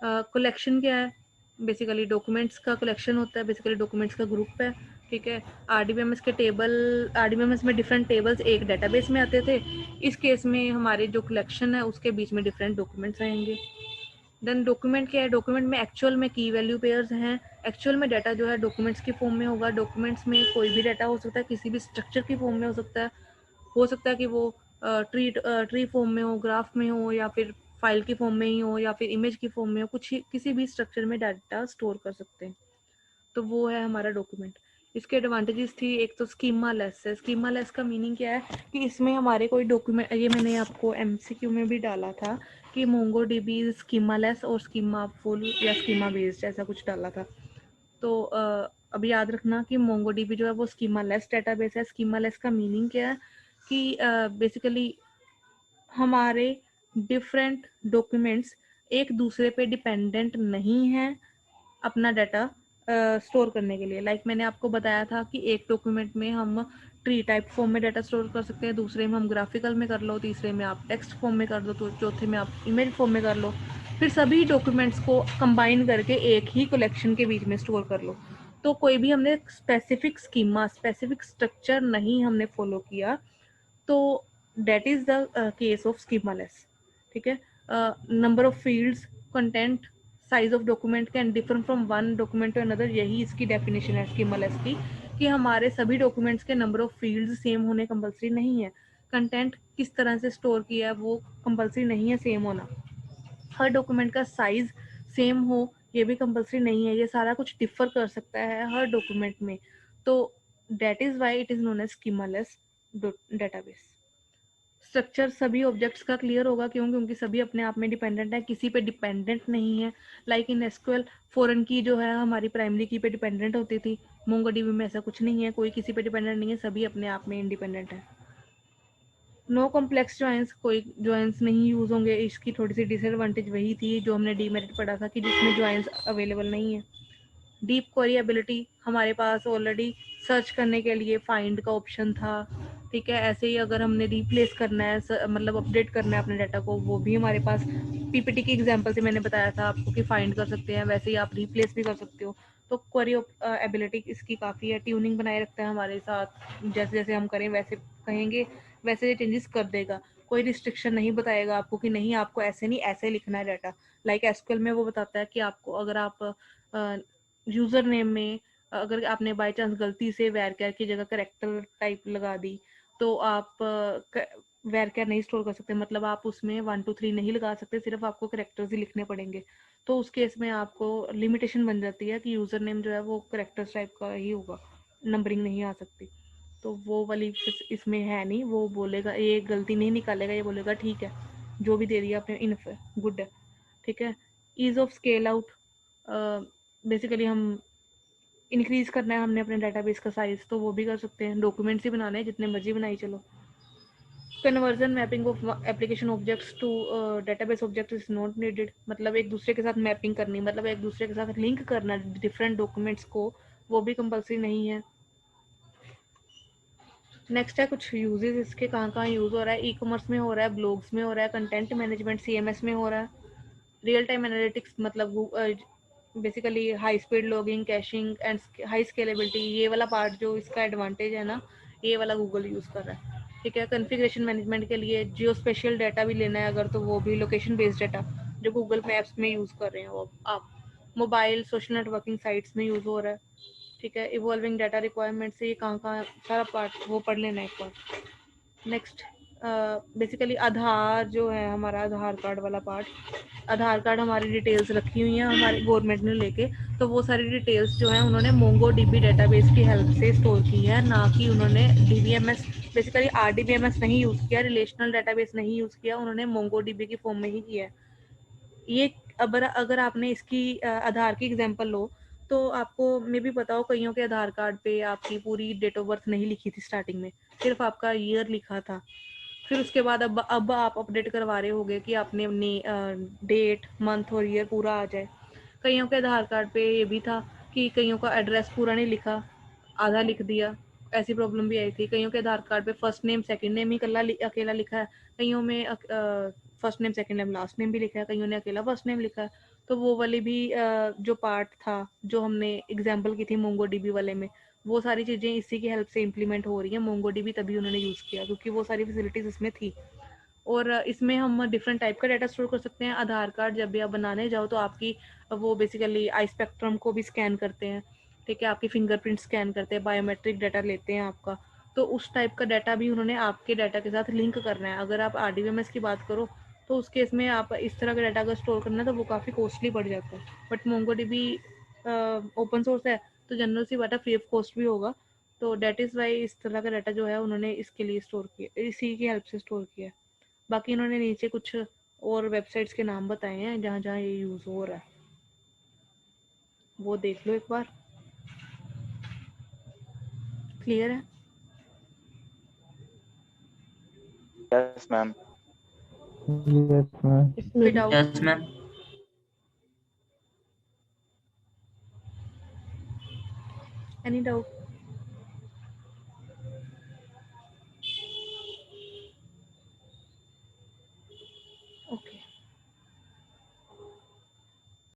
कलेक्शन क्या है, बेसिकली डॉक्यूमेंट्स का कलेक्शन होता है, बेसिकली डॉक्यूमेंट्स का ग्रुप है, ठीक है। RDBMS के टेबल, RDBMS में डिफरेंट टेबल्स एक डेटाबेस में आते थे, इस केस में हमारे जो कलेक्शन है उसके बीच में डिफरेंट डॉक्यूमेंट्स आएंगे। देन डॉक्यूमेंट क्या है, डॉक्यूमेंट में एक्चुअल में की वैल्यू पेयर्स हैं, एक्चुअल में डाटा जो है डॉक्यूमेंट्स की फॉर्म में होगा। डॉक्यूमेंट्स में कोई भी डाटा हो सकता है, किसी भी स्ट्रक्चर की फॉर्म में हो सकता है कि वो ट्री फॉर्म में हो, ग्राफ में हो, या फिर फाइल की फॉर्म में ही हो, या फिर इमेज की फॉर्म में हो, कुछ किसी भी स्ट्रक्चर में डाटा स्टोर कर सकते हैं। तो वो है हमारा डॉक्यूमेंट। इसके एडवांटेजेस थी, एक तो स्कीमा लेस है। स्कीमा लेस का मीनिंग क्या है कि इसमें हमारे कोई डॉक्यूमेंट, ये मैंने आपको MCQ में भी डाला था कि MongoDB स्कीमा लेस और स्कीमा फुल या स्कीमा बेस्ड ऐसा कुछ डाला था। तो अब याद रखना कि MongoDB जो है वो स्कीमा लेस डेटाबेस है। स्कीमा लेस का मीनिंग क्या है कि बेसिकली हमारे डिफरेंट डॉक्यूमेंट्स एक दूसरे पे डिपेंडेंट नहीं हैं अपना डाटा स्टोर करने के लिए। लाइक मैंने आपको बताया था कि एक डॉक्यूमेंट में हम ट्री टाइप फॉर्म में डाटा स्टोर कर सकते हैं, दूसरे में हम ग्राफिकल में कर लो, तीसरे में आप टेक्स्ट फॉर्म में कर दो, तो चौथे में आप इमेज फॉर्म में कर लो, फिर सभी डॉक्यूमेंट्स को कंबाइन करके एक ही कलेक्शन के बीच में स्टोर कर लो। तो कोई भी हमने स्पेसिफिक स्कीमा, स्पेसिफिक स्ट्रक्चर नहीं हमने फॉलो किया, तो that is the case of schemaless, ठीक है। Number of fields, content, size of document can differ from one document to another, यही इसकी डेफिनेशन है स्कीमालेस की, कि हमारे सभी डॉक्यूमेंट्स के नंबर ऑफ फील्ड्स सेम होने कंपलसरी नहीं है। कंटेंट किस तरह से स्टोर किया है वो कंपलसरी नहीं है सेम होना। हर डॉक्यूमेंट का साइज सेम हो ये भी कंपलसरी नहीं है, ये सारा कुछ डिफर कर सकता है हर डॉक्यूमेंट में। तो that is why it is known as schemaless database. Structure सभी ऑब्जेक्ट्स का क्लियर होगा, क्यों? क्योंकि सभी अपने आप में डिपेंडेंट है, किसी पे डिपेंडेंट नहीं है। लाइक इन SQL फॉरेन की जो है हमारी प्राइमरी की पे डिपेंडेंट होती थी, MongoDB में ऐसा कुछ नहीं है, कोई किसी पे डिपेंडेंट नहीं है, सभी अपने आप में इंडिपेंडेंट है। नो कॉम्प्लेक्स ज्वाइंस, कोई ज्वाइंस नहीं यूज होंगे, इसकी थोड़ी सी डिसएडवांटेज वही थी जो हमने डीमेरिट पढ़ा था कि जिसमें ज्वाइंस अवेलेबल नहीं है। डीप क्वेरी एबिलिटी, हमारे पास ऑलरेडी सर्च करने के लिए फाइंड का ऑप्शन था, ठीक है। ऐसे ही अगर हमने रिप्लेस करना है, मतलब अपडेट करना है अपने डाटा को, वो भी हमारे पास PPT की एग्जांपल से मैंने बताया था आपको कि फाइंड कर सकते हैं, वैसे ही आप रिप्लेस भी कर सकते हो। तो क्वेरी एबिलिटी इसकी काफ़ी है, ट्यूनिंग बनाए रखता है हमारे साथ, जैसे जैसे हम करें वैसे कहेंगे वैसे ये चेंजेस कर देगा। कोई रिस्ट्रिक्शन नहीं बताएगा आपको कि नहीं आपको ऐसे नहीं ऐसे लिखना है डाटा। लाइक SQL में वो बताता है कि आपको अगर आप यूजर नेम में अगर आपने बाय चांस गलती से वैरकेर की जगह करेक्टर टाइप लगा दी, तो आप वैरकेर नहीं स्टोर कर सकते, मतलब आप उसमें 1 2 3 नहीं लगा सकते, सिर्फ आपको करेक्टर्स ही लिखने पड़ेंगे। तो उस केस में आपको लिमिटेशन बन जाती है कि यूजर नेम जो है वो करेक्टर्स टाइप का ही होगा, नंबरिंग नहीं आ सकती। तो वो वाली इसमें है नहीं, वो बोलेगा ये गलती नहीं निकालेगा, ये बोलेगा ठीक है जो भी दे दिया आपने इनफ है, गुड है, ठीक है। Ease of scale out, basically हम इंक्रीज करना है हमने अपने डाटाबेस का साइज, तो वो भी कर सकते हैं, डॉक्यूमेंट्स ही बनाने हैं जितने मर्जी बनाई चलो। Conversion mapping of application objects to database object is not needed, मतलब एक दूसरे के साथ मैपिंग करनी, मतलब एक दूसरे के साथ लिंक करना डिफरेंट डॉक्यूमेंट्स को, वो भी कंपलसरी नहीं है। नेक्स्ट है कुछ यूजेस इसके, कहाँ कहाँ यूज हो रहा है। ई-कॉमर्स में हो रहा है, ब्लॉग्स में हो रहा है, कंटेंट मैनेजमेंट CMS में हो रहा है, रियल टाइम एनालिटिक्स मतलब basically high speed logging, caching and high scalability, ये वाला पार्ट जो इसका एडवांटेज है ना, ये वाला गूगल यूज कर रहा है, ठीक है। कॉन्फ़िगरेशन मैनेजमेंट के लिए जियो स्पेशियल डाटा भी लेना है अगर, तो वो भी लोकेशन बेस्ड डाटा जो गूगल मैप्स में यूज कर रहे हैं वो आप। मोबाइल सोशल नेटवर्किंग साइट्स में यूज हो रहा है, ठीक है, इवॉल्विंग डाटा रिक्वायरमेंट से ये कहाँ सारा पार्ट वो पढ़ लेना एक बार। नेक्स्ट बेसिकली आधार जो है हमारा, आधार कार्ड वाला पार्ट, आधार कार्ड हमारी डिटेल्स रखी हुई हैं हमारे गवर्नमेंट ने लेके, तो वो सारी डिटेल्स जो है उन्होंने मोंगो डीबी डेटाबेस की हेल्प से स्टोर की है, ना कि उन्होंने डीबीएमएस बेसिकली आरडीबीएमएस नहीं यूज़ किया, रिलेशनल डेटाबेस नहीं यूज़ किया, उन्होंने मोंगो डीबी की फॉर्म में ही किया है ये। अगर आपने इसकी आधार की एग्जांपल लो तो आपको मे भी पता हो कईयों के आधार कार्ड पे आपकी पूरी डेट ऑफ बर्थ नहीं लिखी थी, स्टार्टिंग में सिर्फ आपका ईयर लिखा था, फिर उसके बाद अब आप अपडेट करवा रहे होगे कि आपने डेट मंथ और ईयर पूरा आ जाए। कईयों के आधार कार्ड पे ये भी था कि कईयों का एड्रेस पूरा नहीं लिखा, आधा लिख दिया, ऐसी प्रॉब्लम भी आई थी। कईयों के आधार कार्ड पे फर्स्ट नेम सेकंड नेम ही अकेला लिखा है, कईयों में first name second name last name भी लिखा है, कईयों ने अकेला फर्स्ट नेम लिखा है। तो वो वाली भी जो पार्ट था जो हमने एग्जाम्पल की थी मोंगो डीबी वाले में, वो सारी चीज़ें इसी की हेल्प से इम्प्लीमेंट हो रही है। मोंगो डीबी तभी उन्होंने यूज़ किया क्योंकि वो सारी फैसिलिटीज़ इसमें थी। और इसमें हम डिफरेंट टाइप का डाटा स्टोर कर सकते हैं। आधार कार्ड जब भी आप बनाने जाओ तो आपकी वो बेसिकली आई स्पेक्ट्रम को भी स्कैन करते हैं, ठीक है, आपकी फिंगरप्रिंट स्कैन करते हैं, बायोमेट्रिक डाटा लेते हैं आपका, तो उस टाइप का डाटा भी उन्होंने आपके डाटा के साथ लिंक करना है। अगर आप आरडीबीएमएस की बात करो तो उस केस में आप इस तरह का डाटा अगर स्टोर करना है तो वो काफ़ी कॉस्टली पड़ जाता है, बट मोंगोडीबी ओपन सोर्स है तो जनरल सी बात है फ्री ऑफ कॉस्ट भी होगा, तो डेट इज़ वाई इस तरह का डाटा जो है उन्होंने इसके लिए स्टोर किया, इसी की हेल्प से स्टोर किया है। बाकी इन्होंने नीचे कुछ और वेबसाइट्स के नाम बताए हैं जहाँ जहाँ ये यूज़ हो रहा है, वो देख लो एक बार। क्लियर है? Yes, ma'am. Yes, ma'am. कोई doubt? Yes ma'am. Any doubt?